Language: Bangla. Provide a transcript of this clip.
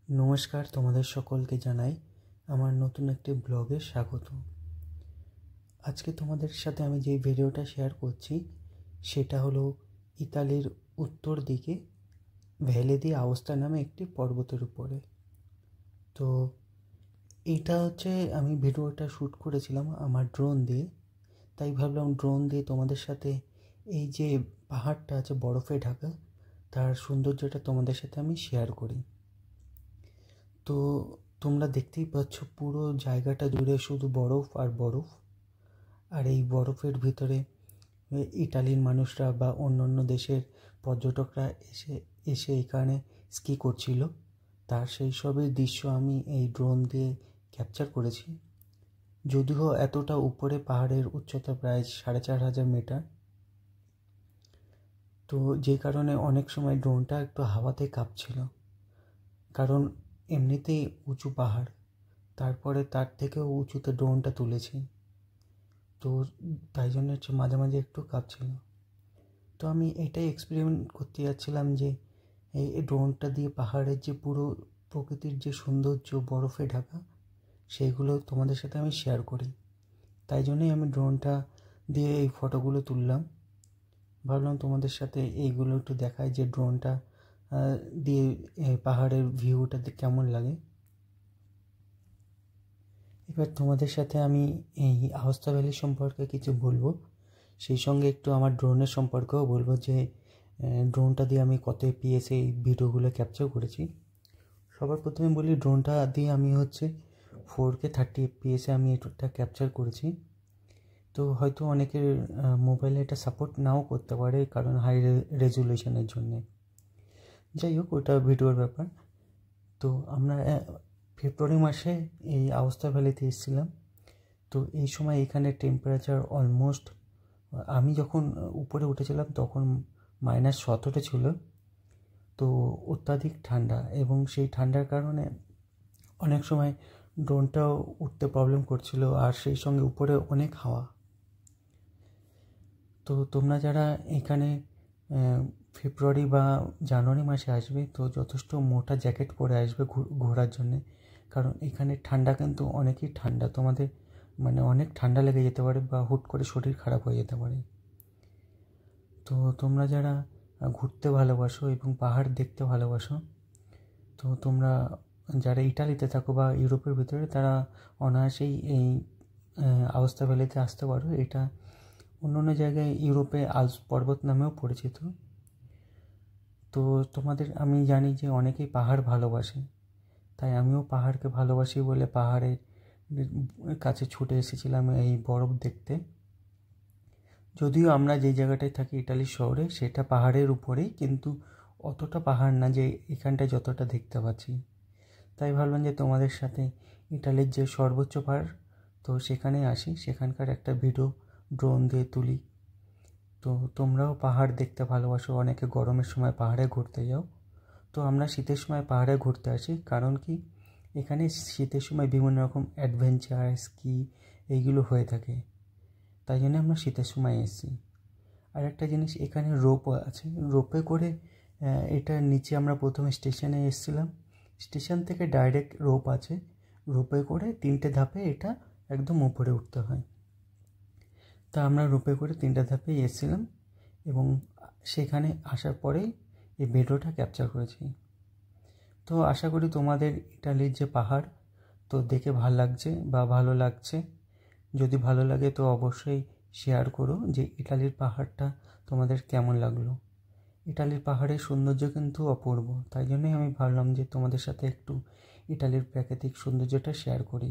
নমস্কার, তোমাদের সকলকে জানাই আমার নতুন একটি ব্লগে স্বাগত। আজকে তোমাদের সাথে আমি যে ভিডিওটা শেয়ার করছি সেটা হলো ইতালির উত্তর দিকে ভ্যালে দি আওস্তা নামে একটি পর্বতের উপরে। তো এইটা হচ্ছে আমি ভিডিওটা শ্যুট করেছিলাম আমার ড্রোন দিয়ে, তাই ভাবলাম ড্রোন দিয়ে তোমাদের সাথে এই যে পাহাড়টা আছে বরফে ঢাকা তার সৌন্দর্যটা তোমাদের সাথে আমি শেয়ার করি। তো তোমরা দেখতেই পাচ্ছ পুরো জায়গাটা জুড়ে শুধু বরফ আর বরফ, আর এই বরফের ভিতরে ইটালির মানুষরা বা অন্যান্য দেশের পর্যটকরা এসে এসে এখানে স্কি করছিল। তার সেই সবের দৃশ্য আমি এই ড্রোন দিয়ে ক্যাপচার করেছি। যদিও এতটা উপরে পাহাড়ের উচ্চতা প্রায় 4500 মিটার, তো যে কারণে অনেক সময় ড্রোনটা একটু হাওয়াতে কাঁপছিল, কারণ এমনিতেই উঁচু পাহাড়, তারপরে তার থেকেও উঁচুতে ড্রোনটা তুলেছি, তো তাই জন্য হচ্ছে মাঝে মাঝে একটু কাঁপছিল। তো আমি এটাই এক্সপেরিমেন্ট করতে যাচ্ছিলাম যে এই ড্রোনটা দিয়ে পাহাড়ের যে পুরো প্রকৃতির যে সৌন্দর্য বরফে ঢাকা সেইগুলো তোমাদের সাথে আমি শেয়ার করি। তাই জন্যই আমি ড্রোনটা দিয়ে এই ফটোগুলো তুললাম। ভাবলাম তোমাদের সাথে এইগুলো একটু দেখাই যে ড্রোনটা দিয়ে পাহাড়ের ভিউটা কেমন লাগে। এবার তোমাদের সাথে আমি এই আওস্তা ভ্যালি সম্পর্কে কিছু বলবো, সেই সঙ্গে একটু আমার ড্রোনের সম্পর্কেও বলবো যে ড্রোনটা দিয়ে আমি কত এফপিএসে এই ভিডিওগুলো ক্যাপচার করেছি। সবার প্রথমে বলি ড্রোনটা দিয়ে আমি হচ্ছে 4K 30 এফপিএসে আমি এটা ক্যাপচার করেছি। তো হয়তো অনেকের মোবাইলে এটা সাপোর্ট নাও করতে পারে, কারণ হাই রেজুলেশনের জন্যে। যাই হোক, ওটা ভিডিওর ব্যাপার। তো আমরা ফেব্রুয়ারি মাসে এই আওস্তা ভ্যালিতে এসেছিলাম। তো এই সময় এখানে টেম্পারেচার অলমোস্ট, আমি যখন উপরে উঠেছিলাম তখন -17 ছিল। তো অত্যাধিক ঠান্ডা, এবং সেই ঠান্ডার কারণে অনেক সময় ড্রোনটাও উঠতে প্রবলেম করছিল, আর সেই সঙ্গে উপরে অনেক হাওয়া। তো তোমরা যারা এখানে ফেব্রুয়ারি বা জানুয়ারি মাসে আসবে তো যথেষ্ট মোটা জ্যাকেট পরে আসবে ঘোরার জন্যে, কারণ এখানে ঠান্ডা কিন্তু অনেকই ঠান্ডা, তোমাদের মানে অনেক ঠান্ডা লেগে যেতে পারে বা হুট করে শরীর খারাপ হয়ে যেতে পারে। তো তোমরা যারা ঘুরতে ভালোবাসো এবং পাহাড় দেখতে ভালোবাসো, তো তোমরা যারা ইটালিতে থাকো বা ইউরোপের ভিতরে, তারা অনায়াসেই এই আওস্তা ভ্যালিতে আসতে পারো। এটা অন্য জায়গায় ইউরোপে আল্পস পর্বত নামেও পরিচিত। তো তোমাদের আমি জানি যে অনেকেই পাহাড় ভালোবাসে, তাই আমিও পাহাড়কে ভালোবাসি বলে পাহাড়ের কাছে ছুটে এসেছিলাম এই বরফ দেখতে। যদিও আমরা যে জায়গাটায় থাকি ইটালির শহরে সেটা পাহাড়ের উপরেই, কিন্তু অতটা পাহাড় না যে এখানটায় যতটা দেখতে পাচ্ছি। তাই ভাবলাম যে তোমাদের সাথে ইটালির যে সর্বোচ্চ পাহাড়, তো সেখানে আসি, সেখানকার একটা ভিডিও ড্রোন দিয়ে তুলি। তো তোমরাও পাহাড় দেখতে ভালোবাসো, অনেকে গরমের সময় পাহাড়ে ঘুরতে যাও। তো আমরা শীতের সময় পাহাড়ে ঘুরতে আসি, কারণ কি এখানে শীতের সময় বিভিন্ন রকম অ্যাডভেঞ্চার স্কি এইগুলো হয়ে থাকে, তাই জন্য আমরা শীতের সময় এসেছি। আর একটা জিনিস, এখানে রোপ আছে, রোপে করে এটা নিচে আমরা প্রথমে স্টেশনে এসেছিলাম, স্টেশন থেকে ডাইরেক্ট রোপ আছে, রোপে করে 3টে ধাপে এটা একদম উপরে উঠতে হয়। তা আমরা রোপে করে 3টে ধাপে এসেছিলাম, এবং সেখানে আসার পরেই এই ভিডিওটা ক্যাপচার করেছি। তো আশা করি তোমাদের ইটালির যে পাহাড় তো দেখে ভালো লাগছে। যদি ভালো লাগে তো অবশ্যই শেয়ার করো যে ইটালির পাহাড়টা তোমাদের কেমন লাগলো। ইটালির পাহাড়ের সৌন্দর্য কিন্তু অপূর্ব, তাই জন্যই আমি ভাবলাম যে তোমাদের সাথে একটু ইটালির প্রাকৃতিক সৌন্দর্যটা শেয়ার করি।